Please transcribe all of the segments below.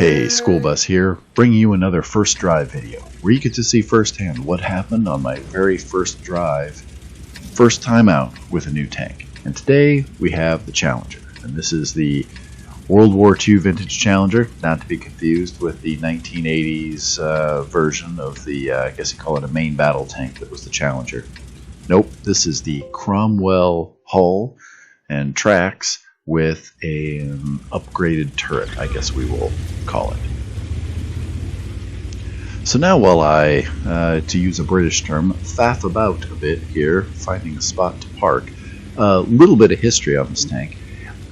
Hey, School Bus here, bringing you another first drive video, where you get to see firsthand what happened on my very first drive, first time out with a new tank. And today we have the Challenger, and this is the World War II vintage Challenger, not to be confused with the 1980s version of the, I guess you call it a main battle tank that was the Challenger. Nope, this is the Cromwell hull and tracks with an upgraded turret, I guess we will call it. So now while I, to use a British term, faff about a bit here, finding a spot to park, a little bit of history on this tank.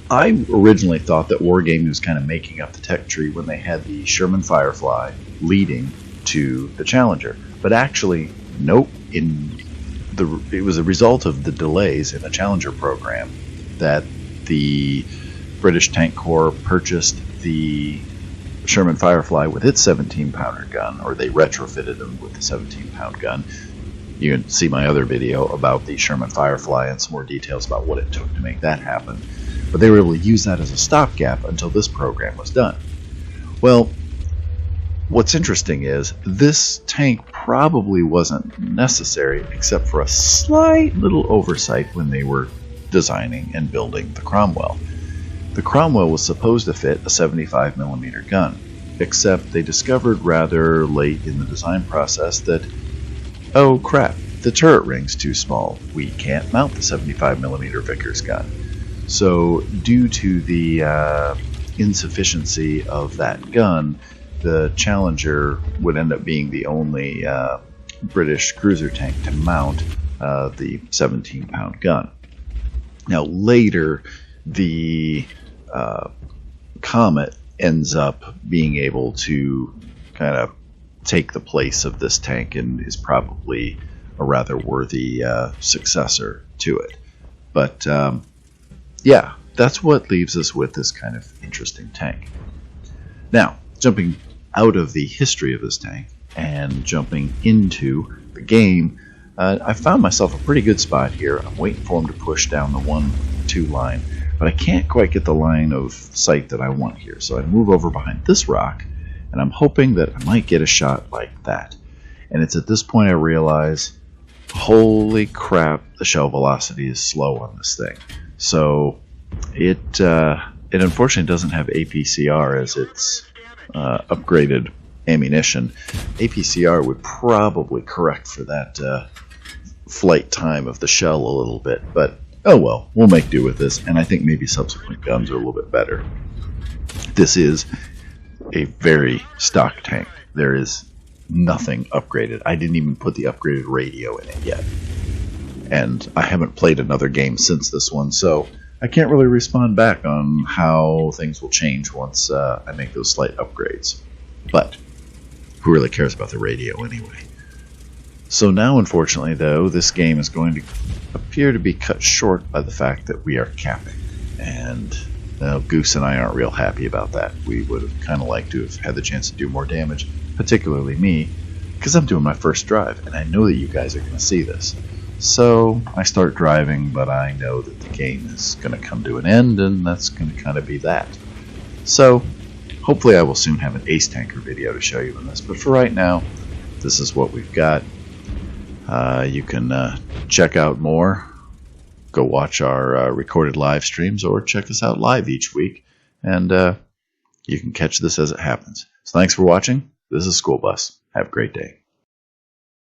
I originally thought that Wargaming was kind of making up the tech tree when they had the Sherman Firefly leading to the Challenger. But actually, nope, it was a result of the delays in the Challenger program that the British Tank Corps purchased the Sherman Firefly with its 17-pounder gun, or they retrofitted them with the 17-pound gun. You can see my other video about the Sherman Firefly and some more details about what it took to make that happen. But they were able to use that as a stopgap until this program was done. Well, what's interesting is this tank probably wasn't necessary except for a slight little oversight when they were designing and building the Cromwell. The Cromwell was supposed to fit a 75mm gun, except they discovered rather late in the design process that, oh crap, the turret ring's too small. We can't mount the 75mm Vickers gun. So due to the insufficiency of that gun, the Challenger would end up being the only British cruiser tank to mount the 17-pound gun. Now later, the Comet ends up being able to kind of take the place of this tank and is probably a rather worthy successor to it. But yeah, that's what leaves us with this kind of interesting tank. Now, jumping out of the history of this tank and jumping into the game, I found myself a pretty good spot here. I'm waiting for him to push down the 1-2 line, but I can't quite get the line of sight that I want here. So I move over behind this rock, and I'm hoping that I might get a shot like that. And it's at this point I realize, holy crap, the shell velocity is slow on this thing. So it unfortunately doesn't have APCR as its upgraded ammunition. APCR would probably correct for that flight time of the shell a little bit, but oh well, we'll make do with this, and I think maybe subsequent guns are a little bit better. This is a very stock tank. There is nothing upgraded. I didn't even put the upgraded radio in it yet, and I haven't played another game since this one, so I can't really respond back on how things will change once I make those slight upgrades. But who really cares about the radio anyway? So now, unfortunately, though, this game is going to appear to be cut short by the fact that we are capping. And Goose and I aren't real happy about that. We would have kind of liked to have had the chance to do more damage, particularly me, because I'm doing my first drive, and I know that you guys are going to see this. So I start driving, but I know that the game is going to come to an end, and that's going to kind of be that. So hopefully I will soon have an Ace Tanker video to show you in this, but for right now, this is what we've got. You can check out more, go watch our recorded live streams, or check us out live each week, and you can catch this as it happens. So thanks for watching. This is School Bus. Have a great day.